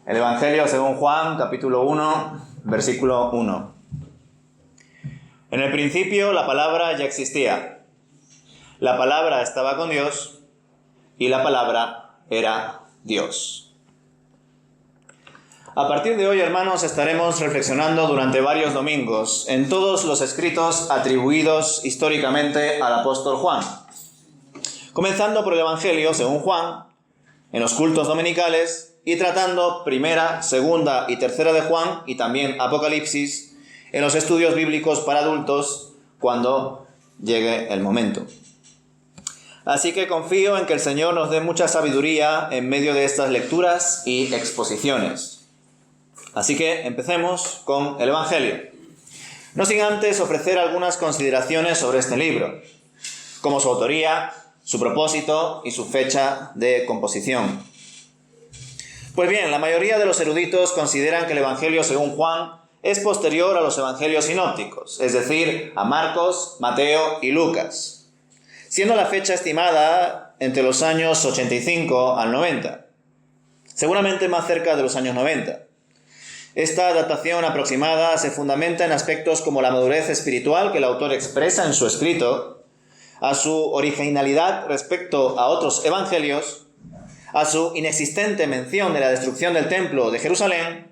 El Evangelio según Juan, capítulo 1, versículo 1. En el principio la palabra ya existía. La palabra estaba con Dios y la palabra era Dios. A partir de hoy, hermanos, estaremos reflexionando durante varios domingos en todos los escritos atribuidos históricamente al apóstol Juan. Comenzando por el Evangelio según Juan, en los cultos dominicales, y tratando primera, segunda y tercera de Juan, y también Apocalipsis, en los estudios bíblicos para adultos, cuando llegue el momento. Así que confío en que el Señor nos dé mucha sabiduría en medio de estas lecturas y exposiciones. Así que empecemos con el Evangelio. No sin antes ofrecer algunas consideraciones sobre este libro, como su autoría, su propósito y su fecha de composición. Pues bien, la mayoría de los eruditos consideran que el Evangelio según Juan es posterior a los evangelios sinópticos, es decir, a Marcos, Mateo y Lucas, siendo la fecha estimada entre los años 85 al 90, seguramente más cerca de los años 90. Esta datación aproximada se fundamenta en aspectos como la madurez espiritual que el autor expresa en su escrito, a su originalidad respecto a otros evangelios, a su inexistente mención de la destrucción del templo de Jerusalén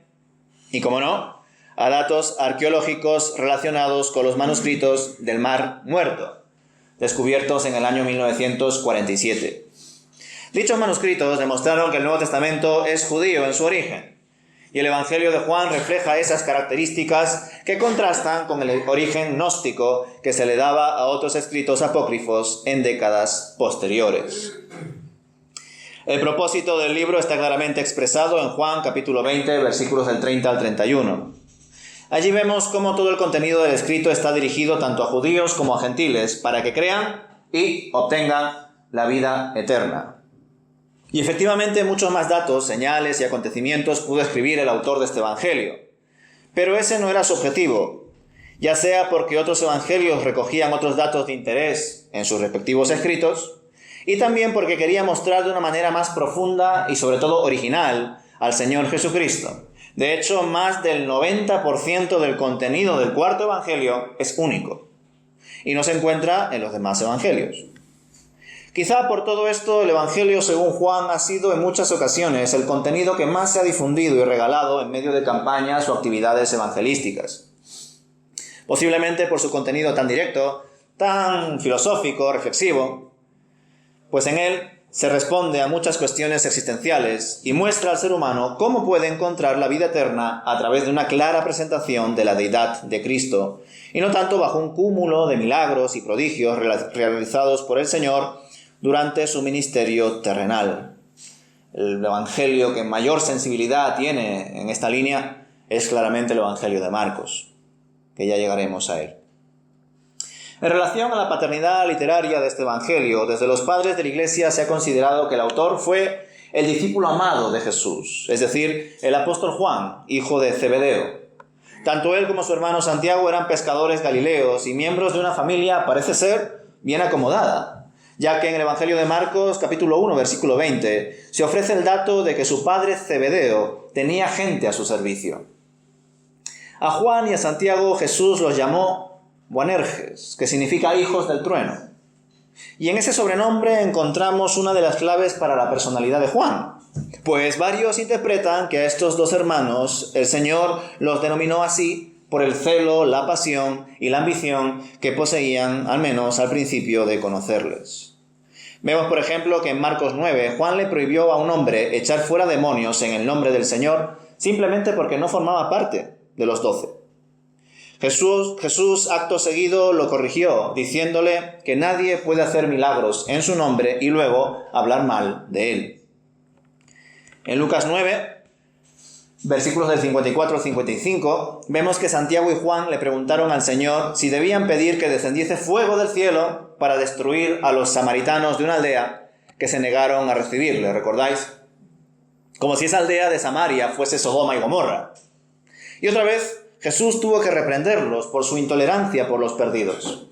y, como no, a datos arqueológicos relacionados con los manuscritos del Mar Muerto, descubiertos en el año 1947. Dichos manuscritos demostraron que el Nuevo Testamento es judío en su origen, y el Evangelio de Juan refleja esas características que contrastan con el origen gnóstico que se le daba a otros escritos apócrifos en décadas posteriores. El propósito del libro está claramente expresado en Juan capítulo 20, versículos del 30 al 31. Allí vemos cómo todo el contenido del escrito está dirigido tanto a judíos como a gentiles para que crean y obtengan la vida eterna. Y efectivamente muchos más datos, señales y acontecimientos pudo escribir el autor de este evangelio. Pero ese no era su objetivo, ya sea porque otros evangelios recogían otros datos de interés en sus respectivos escritos, y también porque quería mostrar de una manera más profunda y sobre todo original al Señor Jesucristo. De hecho, más del 90% del contenido del cuarto evangelio es único y no se encuentra en los demás evangelios. Quizá por todo esto el Evangelio según Juan ha sido en muchas ocasiones el contenido que más se ha difundido y regalado en medio de campañas o actividades evangelísticas. Posiblemente por su contenido tan directo, tan filosófico, reflexivo, pues en él se responde a muchas cuestiones existenciales y muestra al ser humano cómo puede encontrar la vida eterna a través de una clara presentación de la deidad de Cristo, y no tanto bajo un cúmulo de milagros y prodigios realizados por el Señor durante su ministerio terrenal. El evangelio que mayor sensibilidad tiene en esta línea es claramente el Evangelio de Marcos, que ya llegaremos a él. En relación a la paternidad literaria de este evangelio, desde los padres de la Iglesia se ha considerado que el autor fue el discípulo amado de Jesús, es decir, el apóstol Juan, hijo de Zebedeo. Tanto él como su hermano Santiago eran pescadores galileos y miembros de una familia, parece ser, bien acomodada, ya que en el Evangelio de Marcos, capítulo 1, versículo 20, se ofrece el dato de que su padre Zebedeo tenía gente a su servicio. A Juan y a Santiago Jesús los llamó Boanerges, que significa hijos del trueno. Y en ese sobrenombre encontramos una de las claves para la personalidad de Juan, pues varios interpretan que a estos dos hermanos el Señor los denominó así por el celo, la pasión y la ambición que poseían, al menos al principio de conocerles. Vemos, por ejemplo, que en Marcos 9, Juan le prohibió a un hombre echar fuera demonios en el nombre del Señor simplemente porque no formaba parte de los 12. Jesús acto seguido lo corrigió, diciéndole que nadie puede hacer milagros en su nombre y luego hablar mal de él. En Lucas 9, versículos del 54 al 55, vemos que Santiago y Juan le preguntaron al Señor si debían pedir que descendiese fuego del cielo para destruir a los samaritanos de una aldea que se negaron a recibirle, ¿recordáis? Como si esa aldea de Samaria fuese Sodoma y Gomorra. Y otra vez Jesús tuvo que reprenderlos por su intolerancia por los perdidos.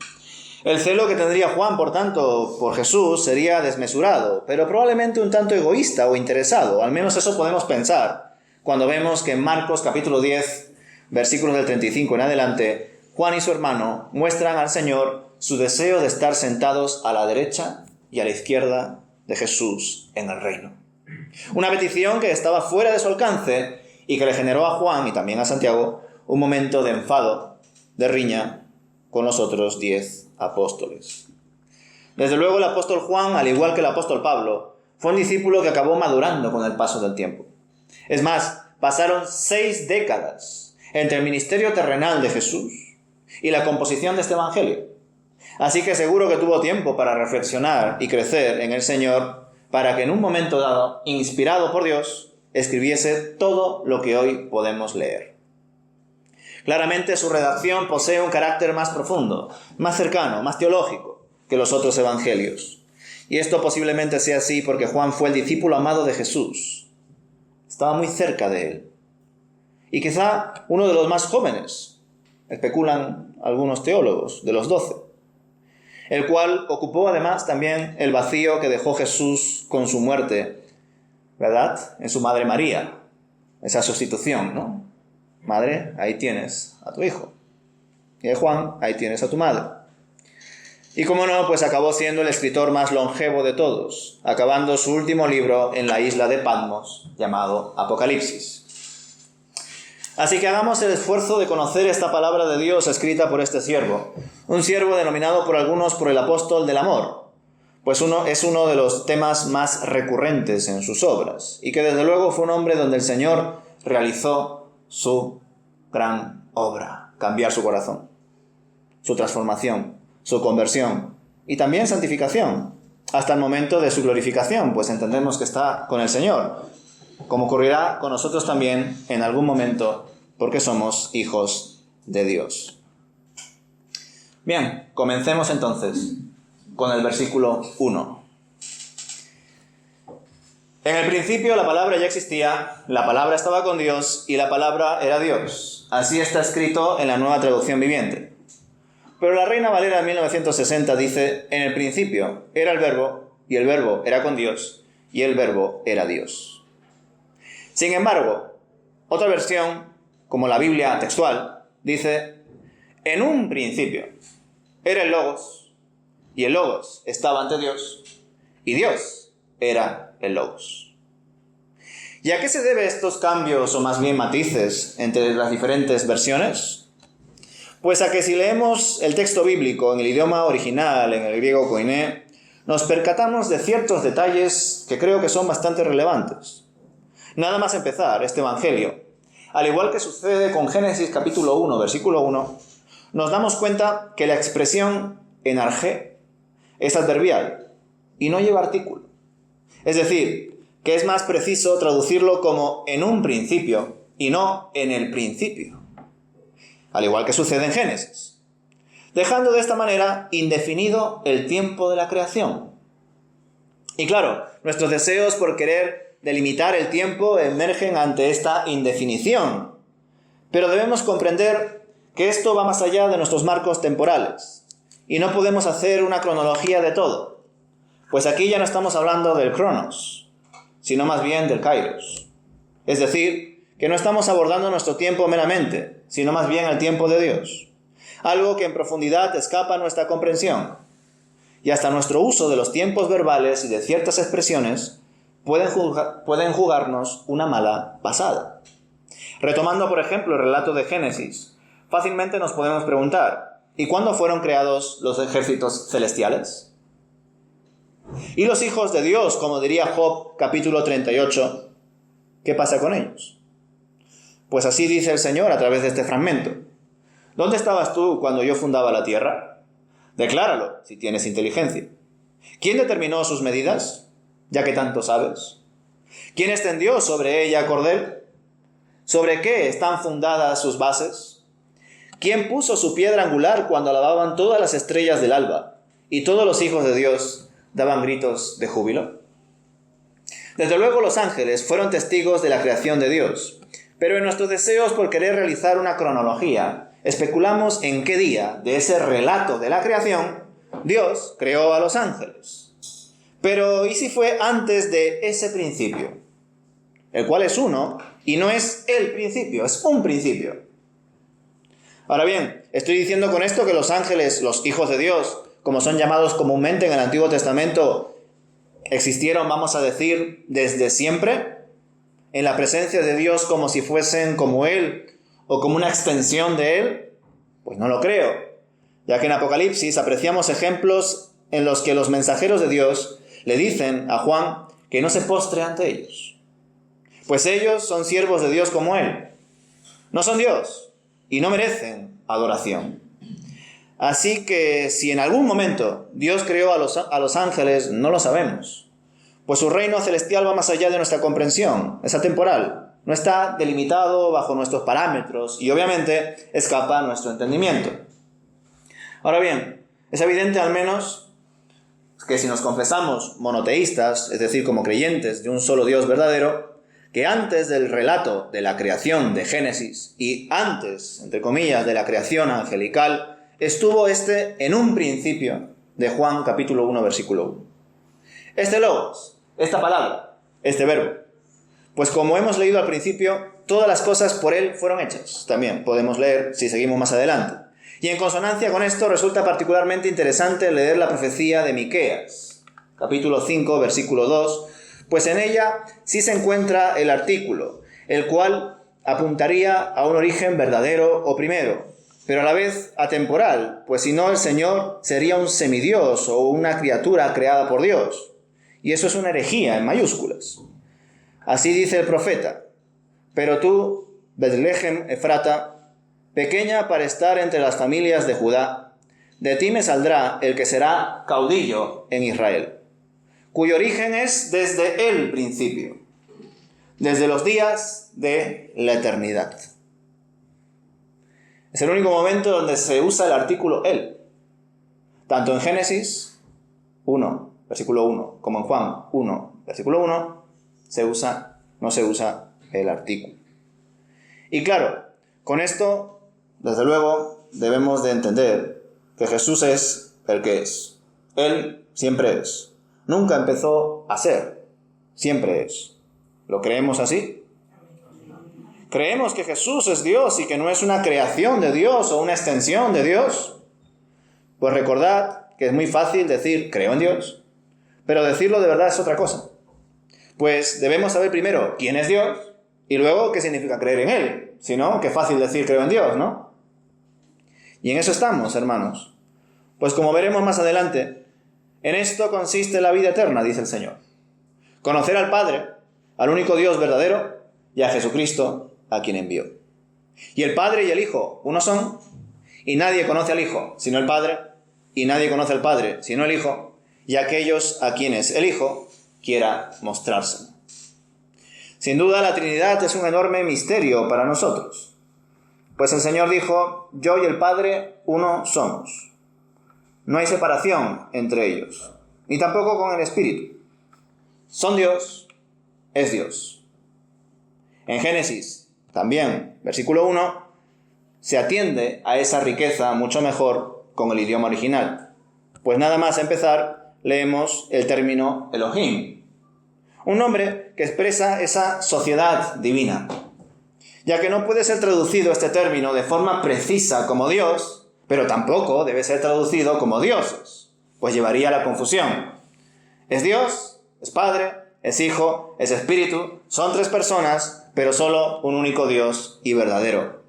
El celo que tendría Juan, por tanto, por Jesús sería desmesurado, pero probablemente un tanto egoísta o interesado, al menos eso podemos pensar, cuando vemos que en Marcos capítulo 10, versículos del 35 en adelante, Juan y su hermano muestran al Señor su deseo de estar sentados a la derecha y a la izquierda de Jesús en el reino. Una petición que estaba fuera de su alcance y que le generó a Juan y también a Santiago un momento de enfado, de riña con los otros 10 apóstoles. Desde luego el apóstol Juan, al igual que el apóstol Pablo, fue un discípulo que acabó madurando con el paso del tiempo. Es más, pasaron 6 décadas entre el ministerio terrenal de Jesús y la composición de este evangelio. Así que seguro que tuvo tiempo para reflexionar y crecer en el Señor, para que en un momento dado, inspirado por Dios, escribiese todo lo que hoy podemos leer. Claramente su redacción posee un carácter más profundo, más cercano, más teológico que los otros evangelios. Y esto posiblemente sea así porque Juan fue el discípulo amado de Jesús. Estaba muy cerca de él. Y quizá uno de los más jóvenes, especulan algunos teólogos, de los 12, el cual ocupó además también el vacío que dejó Jesús con su muerte, ¿verdad? En su madre María, esa sustitución, ¿no? Madre, ahí tienes a tu hijo. Y Juan, ahí tienes a tu madre. Y como no, pues acabó siendo el escritor más longevo de todos, acabando su último libro en la isla de Patmos, llamado Apocalipsis. Así que hagamos el esfuerzo de conocer esta palabra de Dios escrita por este siervo, un siervo denominado por algunos por el apóstol del amor, pues es uno de los temas más recurrentes en sus obras, y que desde luego fue un hombre donde el Señor realizó su gran obra, cambiar su corazón, su transformación, su conversión y también santificación, hasta el momento de su glorificación, pues entendemos que está con el Señor, como ocurrirá con nosotros también en algún momento, porque somos hijos de Dios. Bien, comencemos entonces con el versículo 1. En el principio la palabra ya existía, la palabra estaba con Dios y la palabra era Dios. Así está escrito en la Nueva Traducción Viviente. Pero la Reina Valera de 1960 dice: en el principio era el verbo, y el verbo era con Dios, y el verbo era Dios. Sin embargo, otra versión, como la Biblia textual, dice: en un principio era el Logos, y el Logos estaba ante Dios, y Dios era el Logos. ¿Y a qué se deben estos cambios, o más bien matices, entre las diferentes versiones? Pues a que si leemos el texto bíblico en el idioma original, en el griego koiné, nos percatamos de ciertos detalles que creo que son bastante relevantes. Nada más empezar este evangelio, al igual que sucede con Génesis capítulo 1, versículo 1, nos damos cuenta que la expresión enargé es adverbial y no lleva artículo. Es decir, que es más preciso traducirlo como en un principio y no en el principio, al igual que sucede en Génesis, dejando de esta manera indefinido el tiempo de la creación. Y claro, nuestros deseos por querer delimitar el tiempo emergen ante esta indefinición, pero debemos comprender que esto va más allá de nuestros marcos temporales, y no podemos hacer una cronología de todo, pues aquí ya no estamos hablando del Cronos, sino más bien del Kairos. Es decir, que no estamos abordando nuestro tiempo meramente, sino más bien el tiempo de Dios, algo que en profundidad escapa a nuestra comprensión, y hasta nuestro uso de los tiempos verbales y de ciertas expresiones pueden jugarnos una mala pasada. Retomando, por ejemplo, el relato de Génesis, fácilmente nos podemos preguntar: ¿y cuándo fueron creados los ejércitos celestiales? ¿Y los hijos de Dios, como diría Job capítulo 38, qué pasa con ellos? Pues así dice el Señor a través de este fragmento: ¿dónde estabas tú cuando yo fundaba la tierra? Decláralo, si tienes inteligencia. ¿Quién determinó sus medidas, ya que tanto sabes? ¿Quién extendió sobre ella cordel? ¿Sobre qué están fundadas sus bases? ¿Quién puso su piedra angular cuando alababan todas las estrellas del alba y todos los hijos de Dios daban gritos de júbilo? Desde luego los ángeles fueron testigos de la creación de Dios, pero en nuestros deseos por querer realizar una cronología, especulamos en qué día de ese relato de la creación Dios creó a los ángeles. Pero ¿y si fue antes de ese principio? el cual es uno, y no es el principio, es un principio. Ahora bien, estoy diciendo con esto que los ángeles, los hijos de Dios, como son llamados comúnmente en el Antiguo Testamento, existieron, vamos a decir, desde siempre, en la presencia de Dios como si fuesen como Él, o como una extensión de Él. Pues no lo creo, ya que en Apocalipsis apreciamos ejemplos en los que los mensajeros de Dios le dicen a Juan que no se postre ante ellos, pues ellos son siervos de Dios como Él. No son Dios y no merecen adoración. Así que si en algún momento Dios creó a los ángeles, no lo sabemos, pues su reino celestial va más allá de nuestra comprensión, es atemporal, no está delimitado bajo nuestros parámetros y obviamente escapa a nuestro entendimiento. Ahora bien, es evidente al menos que si nos confesamos monoteístas, es decir, como creyentes de un solo Dios verdadero, que antes del relato de la creación de Génesis y antes, entre comillas, de la creación angelical, estuvo en un principio de Juan capítulo 1, versículo 1. Este logos, esta palabra, este verbo, pues como hemos leído al principio, todas las cosas por él fueron hechas. También podemos leer si seguimos más adelante. Y en consonancia con esto resulta particularmente interesante leer la profecía de Miqueas, capítulo 5, versículo 2, pues en ella sí se encuentra el artículo, el cual apuntaría a un origen verdadero o primero, pero a la vez atemporal, pues si no el Señor sería un semidios o una criatura creada por Dios. Y eso es una herejía en mayúsculas. Así dice el profeta: pero tú, Betlehem Efrata, pequeña para estar entre las familias de Judá, de ti me saldrá el que será caudillo en Israel, cuyo origen es desde el principio, desde los días de la eternidad. Es el único momento donde se usa el artículo él, tanto en Génesis 1, versículo 1, como en Juan 1, versículo 1, no se usa el artículo. Y claro, con esto, desde luego, debemos de entender que Jesús es el que es. Él siempre es. Nunca empezó a ser. Siempre es. ¿Lo creemos así? ¿Creemos que Jesús es Dios y que no es una creación de Dios o una extensión de Dios? Pues recordad que es muy fácil decir creo en Dios, pero decirlo de verdad es otra cosa. Pues debemos saber primero quién es Dios y luego qué significa creer en Él. Si no, qué fácil decir creo en Dios, ¿no? Y en eso estamos, hermanos. Pues como veremos más adelante, en esto consiste la vida eterna, dice el Señor. Conocer al Padre, al único Dios verdadero, y a Jesucristo, a quien envió. Y el Padre y el Hijo uno son, y nadie conoce al Hijo sino el Padre, y nadie conoce al Padre sino el Hijo, y aquellos a quienes el Hijo quiera mostrárselo. Sin duda la Trinidad es un enorme misterio para nosotros. Pues el Señor dijo: yo y el Padre uno somos. No hay separación entre ellos, ni tampoco con el Espíritu. Son Dios, es Dios. En Génesis, también, versículo 1, se atiende a esa riqueza mucho mejor con el idioma original. Pues nada más empezar, leemos el término Elohim, un nombre que expresa esa sociedad divina, ya que no puede ser traducido este término de forma precisa como Dios, pero tampoco debe ser traducido como dioses, pues llevaría a la confusión. Es Dios, es Padre, es Hijo, es Espíritu, son tres personas, pero solo un único Dios y verdadero.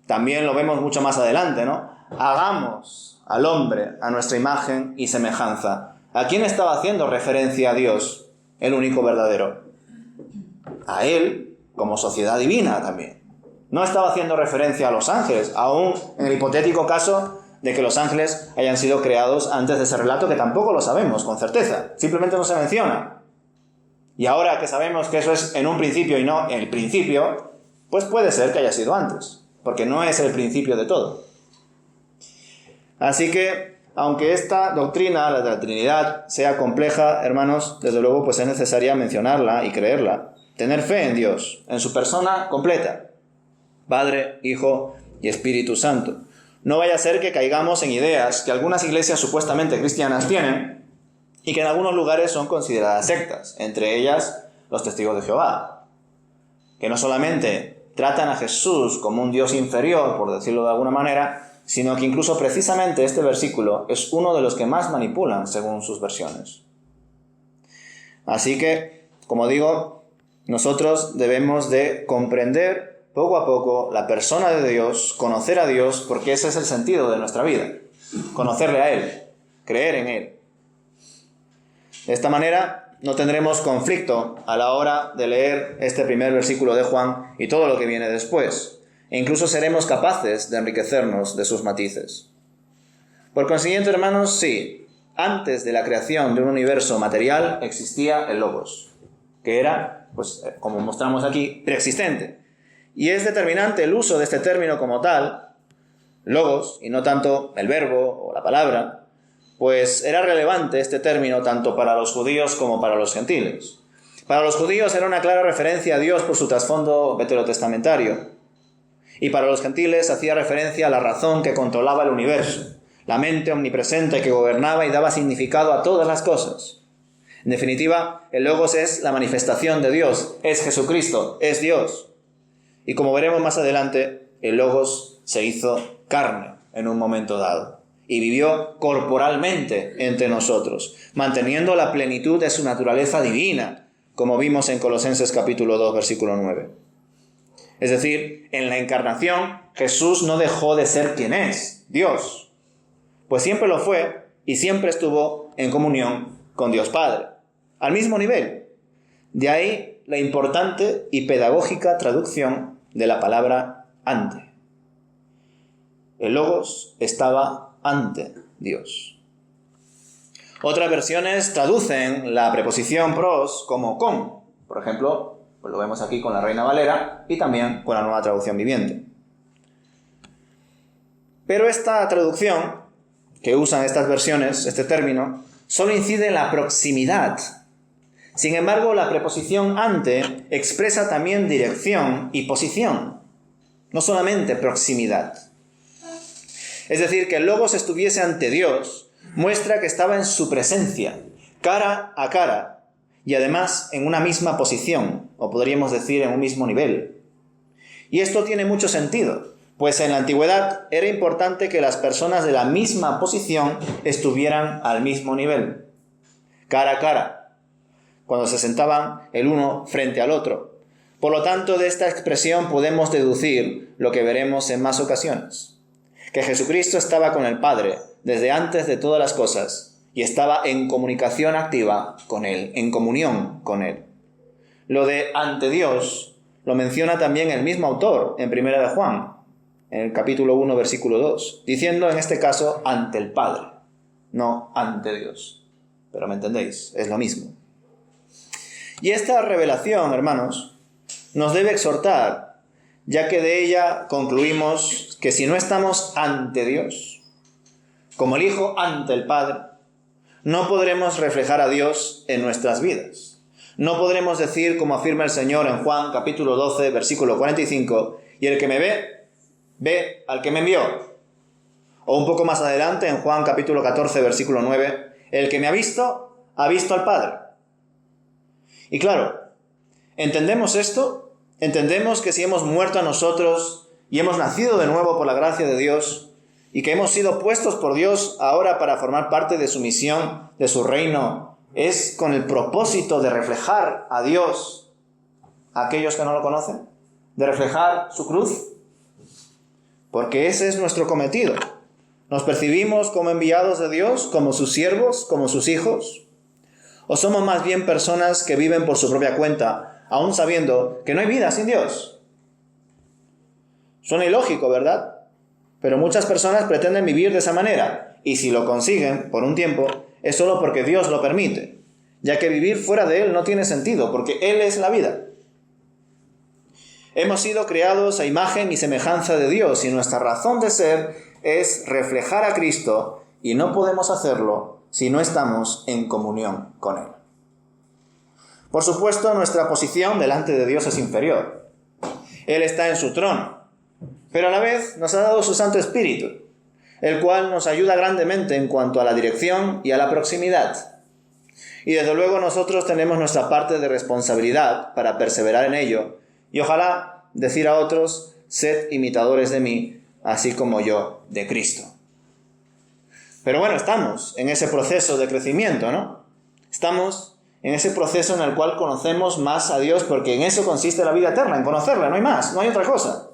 También lo vemos mucho más adelante, ¿no? Hagamos al hombre a nuestra imagen y semejanza. ¿A quién estaba haciendo referencia a Dios, el único verdadero? A Él, como sociedad divina también. No estaba haciendo referencia a los ángeles, aún en el hipotético caso de que los ángeles hayan sido creados antes de ese relato, que tampoco lo sabemos con certeza, simplemente no se menciona. Y ahora que sabemos que eso es en un principio y no en el principio, pues puede ser que haya sido antes, porque no es el principio de todo. Así que, aunque esta doctrina, la de la Trinidad, sea compleja, hermanos, desde luego pues es necesaria mencionarla y creerla. Tener fe en Dios, en su persona completa, Padre, Hijo y Espíritu Santo. No vaya a ser que caigamos en ideas que algunas iglesias supuestamente cristianas tienen y que en algunos lugares son consideradas sectas, entre ellas los testigos de Jehová. que no solamente tratan a Jesús como un Dios inferior, por decirlo de alguna manera, sino que incluso precisamente este versículo es uno de los que más manipulan según sus versiones. Así que, como digo, nosotros debemos de comprender poco a poco la persona de Dios, conocer a Dios, porque ese es el sentido de nuestra vida, conocerle a Él, creer en Él. De esta manera no tendremos conflicto a la hora de leer este primer versículo de Juan y todo lo que viene después, e incluso seremos capaces de enriquecernos de sus matices. Por consiguiente, hermanos, sí, antes de la creación de un universo material existía el Logos, que era, pues, como mostramos aquí, preexistente. Y es determinante el uso de este término como tal, Logos, y no tanto el verbo o la palabra, pues era relevante este término tanto para los judíos como para los gentiles. Para los judíos era una clara referencia a Dios por su trasfondo veterotestamentario, y para los gentiles hacía referencia a la razón que controlaba el universo, la mente omnipresente que gobernaba y daba significado a todas las cosas. En definitiva, el Logos es la manifestación de Dios, es Jesucristo, es Dios. Y como veremos más adelante, el Logos se hizo carne en un momento dado y vivió corporalmente entre nosotros, manteniendo la plenitud de su naturaleza divina, como vimos en Colosenses capítulo 2, versículo 9. Es decir, en la encarnación, Jesús no dejó de ser quien es, Dios, pues siempre lo fue y siempre estuvo en comunión con Dios Padre, al mismo nivel. De ahí la importante y pedagógica traducción de la palabra ante. El Logos estaba ante Dios. Otras versiones traducen la preposición pros como con. Por ejemplo, pues lo vemos aquí con la Reina Valera y también con la Nueva Traducción Viviente. Pero esta traducción que usan estas versiones, este término, solo incide en la proximidad. Sin embargo, la preposición ante expresa también dirección y posición, no solamente proximidad. Es decir, que el Logos estuviese ante Dios muestra que estaba en su presencia, cara a cara, y además en una misma posición, o podríamos decir en un mismo nivel. Y esto tiene mucho sentido, pues en la antigüedad era importante que las personas de la misma posición estuvieran al mismo nivel, cara a cara, cuando se sentaban el uno frente al otro. Por lo tanto, de esta expresión podemos deducir lo que veremos en más ocasiones, que Jesucristo estaba con el Padre desde antes de todas las cosas y estaba en comunicación activa con Él, en comunión con Él. Lo de ante Dios lo menciona también el mismo autor en 1 de Juan, en el capítulo 1, versículo 2, diciendo en este caso ante el Padre, no ante Dios. Pero me entendéis, es lo mismo. Y esta revelación, hermanos, nos debe exhortar, ya que de ella concluimos que si no estamos ante Dios, como el Hijo ante el Padre, no podremos reflejar a Dios en nuestras vidas. No podremos decir, como afirma el Señor en Juan capítulo 12, versículo 45, y el que me ve, ve al que me envió. O un poco más adelante, en Juan capítulo 14, versículo 9, el que me ha visto al Padre. Y claro, ¿entendemos esto? Entendemos que si hemos muerto a nosotros y hemos nacido de nuevo por la gracia de Dios y que hemos sido puestos por Dios ahora para formar parte de su misión, de su reino, es con el propósito de reflejar a Dios a aquellos que no lo conocen, de reflejar su cruz, porque ese es nuestro cometido. ¿Nos percibimos como enviados de Dios, como sus siervos, como sus hijos? ¿O somos más bien personas que viven por su propia cuenta, aún sabiendo que no hay vida sin Dios? Suena ilógico, ¿verdad? Pero muchas personas pretenden vivir de esa manera, y si lo consiguen por un tiempo, es solo porque Dios lo permite, ya que vivir fuera de Él no tiene sentido, porque Él es la vida. Hemos sido creados a imagen y semejanza de Dios, y nuestra razón de ser es reflejar a Cristo, y no podemos hacerlo si no estamos en comunión con Él. Por supuesto, nuestra posición delante de Dios es inferior. Él está en su trono, pero a la vez nos ha dado su Santo Espíritu, el cual nos ayuda grandemente en cuanto a la dirección y a la proximidad. Y desde luego nosotros tenemos nuestra parte de responsabilidad para perseverar en ello Y ojalá decir a otros, sed imitadores de mí, así como yo de Cristo. Pero bueno, estamos en ese proceso de crecimiento, ¿no? Estamos en ese proceso en el cual conocemos más a Dios, porque en eso consiste la vida eterna, en conocerla, no hay más, no hay otra cosa.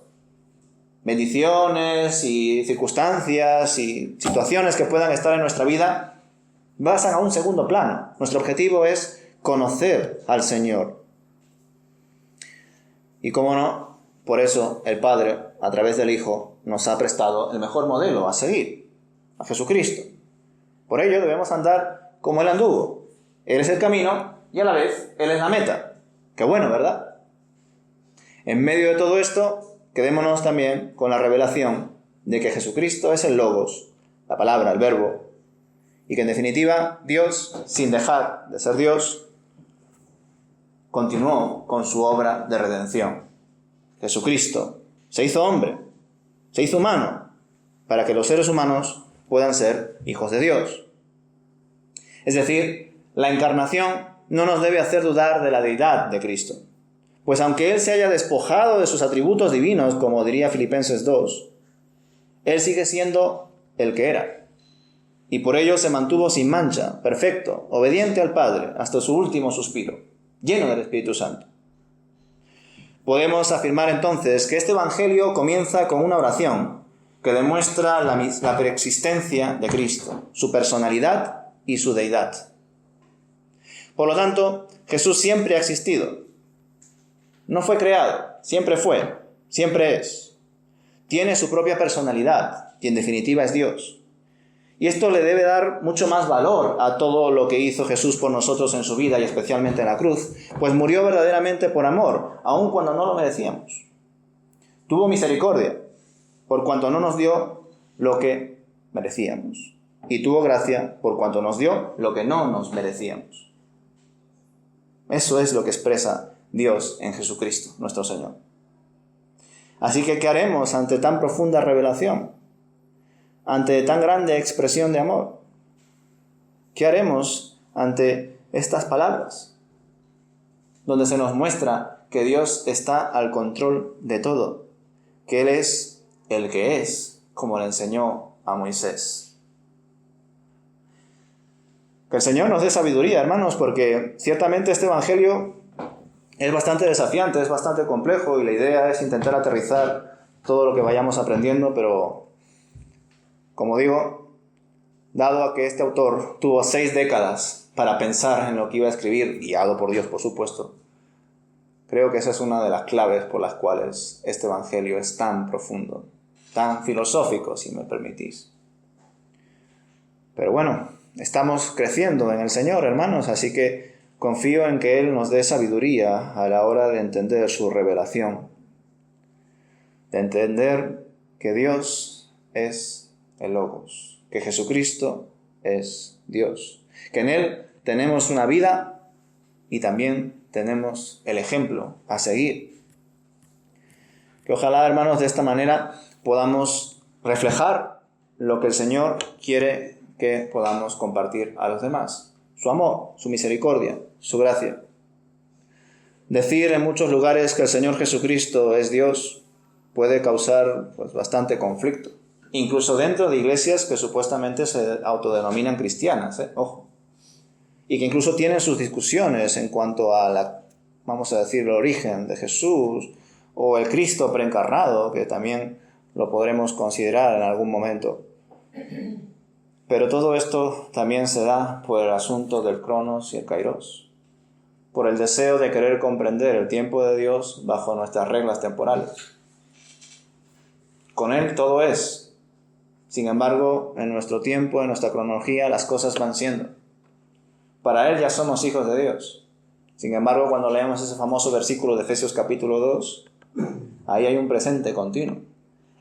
Bendiciones y circunstancias y situaciones que puedan estar en nuestra vida pasan a un segundo plano. Nuestro objetivo es conocer al Señor. Y cómo no, por eso el Padre, a través del Hijo, nos ha prestado el mejor modelo a seguir, a Jesucristo. Por ello debemos andar como Él anduvo. Él es el camino y a la vez Él es la meta. Qué bueno, ¿verdad? En medio de todo esto, quedémonos también con la revelación de que Jesucristo es el Logos, la palabra, el verbo, y que en definitiva Dios, sin dejar de ser Dios, continuó con su obra de redención. Jesucristo se hizo hombre, se hizo humano, para que los seres humanos puedan ser hijos de Dios. Es decir, la encarnación no nos debe hacer dudar de la deidad de Cristo, pues aunque Él se haya despojado de sus atributos divinos, como diría Filipenses 2, Él sigue siendo el que era, y por ello se mantuvo sin mancha, perfecto, obediente al Padre, hasta su último suspiro, lleno del Espíritu Santo. Podemos afirmar entonces que este Evangelio comienza con una oración que demuestra la preexistencia de Cristo, su personalidad y su deidad. Por lo tanto, Jesús siempre ha existido. No fue creado, siempre fue, siempre es. Tiene su propia personalidad y en definitiva es Dios. Y esto le debe dar mucho más valor a todo lo que hizo Jesús por nosotros en su vida y especialmente en la cruz, pues murió verdaderamente por amor, aun cuando no lo merecíamos. Tuvo misericordia, por cuanto no nos dio lo que merecíamos. Y tuvo gracia, por cuanto nos dio lo que no nos merecíamos. Eso es lo que expresa Dios en Jesucristo, nuestro Señor. Así que, ¿qué haremos ante tan profunda revelación? Ante tan grande expresión de amor. ¿Qué haremos ante estas palabras? Donde se nos muestra que Dios está al control de todo, que Él es el que es, como le enseñó a Moisés. Que el Señor nos dé sabiduría, hermanos, porque ciertamente este Evangelio es bastante desafiante, es bastante complejo y la idea es intentar aterrizar todo lo que vayamos aprendiendo, pero como digo, dado a que este autor tuvo 6 décadas para pensar en lo que iba a escribir, guiado por Dios, por supuesto, creo que esa es una de las claves por las cuales este Evangelio es tan profundo, tan filosófico, si me permitís. Pero bueno, estamos creciendo en el Señor, hermanos, así que confío en que Él nos dé sabiduría a la hora de entender su revelación, de entender que Dios es el Logos, que Jesucristo es Dios, que en Él tenemos una vida y también tenemos el ejemplo a seguir. Que ojalá, hermanos, de esta manera podamos reflejar lo que el Señor quiere que podamos compartir a los demás. Su amor, su misericordia, su gracia. Decir en muchos lugares que el Señor Jesucristo es Dios puede causar bastante conflicto. Incluso dentro de iglesias que supuestamente se autodenominan cristianas, ojo. Y que incluso tienen sus discusiones en cuanto a vamos a decir, el origen de Jesús o el Cristo preencarnado, que también lo podremos considerar en algún momento. Pero todo esto también se da por el asunto del Cronos y el Kairos, por el deseo de querer comprender el tiempo de Dios bajo nuestras reglas temporales. Con Él todo es. Sin embargo, en nuestro tiempo, en nuestra cronología, las cosas van siendo. Para Él ya somos hijos de Dios. Sin embargo, cuando leemos ese famoso versículo de Efesios capítulo 2, ahí hay un presente continuo.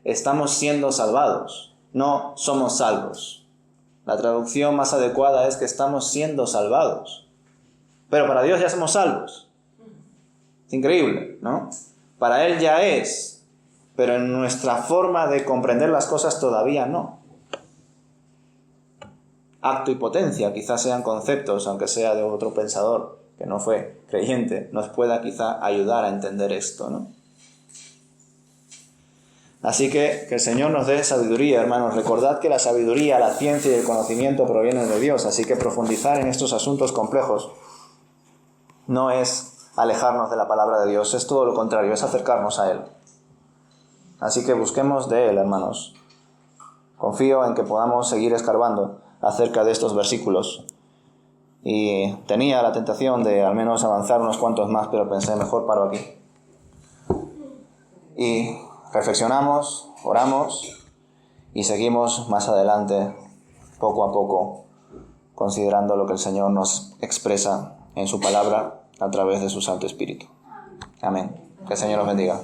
Estamos siendo salvados, no somos salvos. La traducción más adecuada es que estamos siendo salvados. Pero para Dios ya somos salvos. Es increíble, ¿no? Para Él ya es. Pero en nuestra forma de comprender las cosas todavía no. Acto y potencia quizás sean conceptos, aunque sea de otro pensador que no fue creyente nos pueda quizá ayudar a entender esto, ¿no? Así que el Señor nos dé sabiduría, hermanos. Recordad que la sabiduría, la ciencia y el conocimiento provienen de Dios, así que profundizar en estos asuntos complejos no es alejarnos de la palabra de Dios, es todo lo contrario, es acercarnos a Él. Así que busquemos de Él, hermanos. Confío en que podamos seguir escarbando acerca de estos versículos. Y tenía la tentación de al menos avanzar unos cuantos más, pero pensé, mejor paro aquí. Y reflexionamos, oramos y seguimos más adelante, poco a poco, considerando lo que el Señor nos expresa en su palabra a través de su Santo Espíritu. Amén. Que el Señor los bendiga.